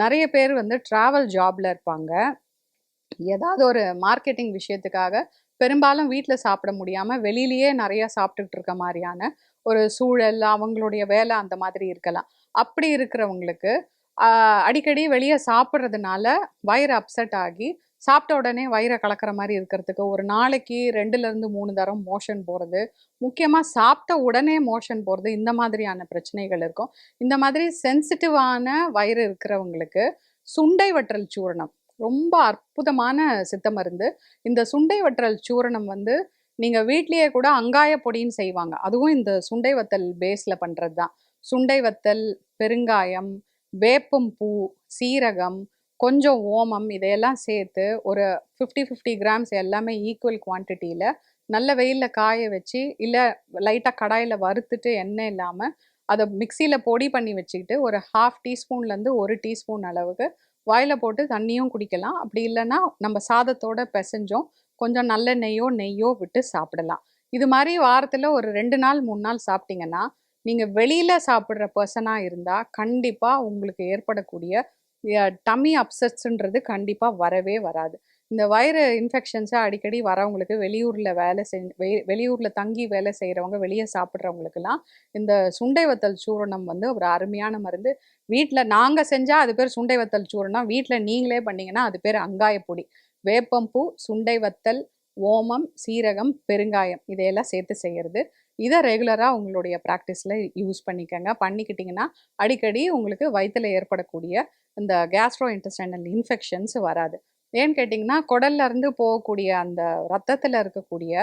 நிறைய பேர் வந்து டிராவல் ஜாப்ல இருப்பாங்க. ஏதாவது ஒரு மார்க்கெட்டிங் விஷயத்துக்காக பெரும்பாலும் வீட்ல சாப்பிட முடியாம, வெளியிலேயே நெறைய சாப்பிட்டுட்டு இருக்க மாரியான ஒரு சூழல், அவங்களுடைய வேலை அந்த மாதிரி இருக்கலாம். அப்படி இருக்கிறவங்களுக்கு, அ அடிக்கடி வெளிய சாப்பிடுறதுனால வயிறு அப்செட் ஆகி, சாப்பிட்ட உடனே வயிற கலக்கிற மாரி இருக்கிறதுக்கு, ஒரு நாளைக்கு 2லிருந்து 3 தரம் மோஷன் போறது, முக்கியமா சாப்பிட்ட உடனே மோஷன் போறது, இந்த மாதிரியான பிரச்சனைகள் இருக்கும். இந்த மாதிரி சென்சிட்டிவான வயிறு இருக்கிறவங்களுக்கு, சுண்டை வற்றல் சூரணம் ரொம்ப அற்புதமான சித்த மருந்து. இந்த சுண்டை வற்றல் சூரணம் வந்து நீங்க வீட்லயே கூட அங்காய பொடின்னு செய்வாங்க. அதுவும் இந்த சுண்டை வத்தல் பேஸ்ல பண்றது தான். சுண்டை வத்தல், பெருங்காயம், வேப்பம் பூ, சீரகம், கொஞ்சம் ஓமம் இதையெல்லாம் சேர்த்து ஒரு 50, 50 கிராம்ஸ் எல்லாமே ஈக்குவல் குவான்டிட்டியில நல்ல வெயில்ல காய வச்சு, இல்ல லைட்டா கடாயில வறுத்துட்டு எண்ணெய் இல்லாம, அத மிக்ஸியில பொடி பண்ணி வச்சுக்கிட்டு, ஒரு 1/2 டீஸ்பூன்லேருந்து 1 டீஸ்பூன் அளவுக்கு வாயில போட்டு தண்ணியும் குடிக்கலாம். அப்படி இல்லன்னா, நம்ம சாதத்தோட பெசஞ்சோம் கொஞ்சம் நல்லெண்ணெய்யோ, நெய்யோ விட்டு சாப்பிடலாம். இது மாரி வாரத்துல ஒரு 2 நாள், 3 நாள் சாப்பிட்டீங்கன்னா, நீங்க வெளியில சாப்பிடுற பெர்சனா இருந்தா, கண்டிப்பா உங்களுக்கு ஏற்படக்கூடிய டம்மி அப்செட்ஸ்ன்றது கண்டிப்பா வரவே வராது. இந்த வயிறு இன்ஃபெக்ஷன்ஸ அடிக்கடி வரவங்களுக்கு வெளியூர்ல வேலை வெளியூர்ல தங்கி வேலை செய்றவங்க, வெளிய சாப்பிடுறவங்களுக்கெல்லாம், இந்த சுண்டை வத்தல் சூரணம் வந்து ஒரு அருமையான மருந்து. வீட்ல நாங்க செஞ்சா அது பேர் சுண்டை வத்தல் சூரணம். வீட்ல நீங்களே பண்ணீங்கன்னா, அது பேர் அங்காய பொடி. வேப்பம்பூ, சுண்டை வத்தல், ஓமம், சீரகம், பெருங்காயம் இதையெல்லாம் சேர்த்து செய்யறது. இத ரெகுலரா உங்களுடைய பிராக்டிஸ்ல யூஸ் பண்ணிக்கங்க. பண்ணிக்கிட்டீங்கன்னா, அடிக்கடி உங்களுக்கு வயித்துல ஏற்படக்கூடிய இந்த கேஸ்ட்ரோ இன்டெஸ்டைனல் இன்ஃபெக்ஷன்ஸ் வராது. ஏன்னு கேட்டிங்கன்னா, குடல்ல இருந்து போகக்கூடிய அந்த ரத்தத்துல இருக்கக்கூடிய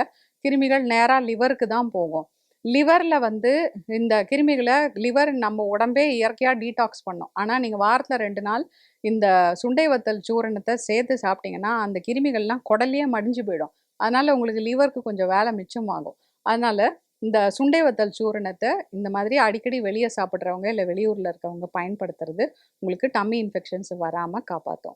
கிருமிகள் நேரா லிவருக்கு தான் போகும். லிவர்ல வந்து இந்த கிருமிகள லிவர் நம்ம உடம்பே இயற்கையா டீடாக்ஸ் பண்ணும். ஆனா, நீங்க வாரத்துல 2 நாள் இந்த சுண்டை வத்தல் சூரணத்த சேர்த்து சாப்பிட்டீங்கன்னா, அந்த கிருமிகள்லாம் குடல்லயே மடிஞ்சு போயிடும். அதனால உங்களுக்கு லிவருக்கு கொஞ்சம் வேலை மிச்சமாகும். அதனால இந்த சுண்டை வத்தல் சூரணத்த இந்த மாதிரி அடிக்கடி வெளிய சாப்பிடுறவங்க, இல்ல வெளியூர்ல இருக்கவங்க பயன்படுத்துறது, உங்களுக்கு டம்மி இன்ஃபெக்ஷன்ஸ் வராம காப்பாத்தும்.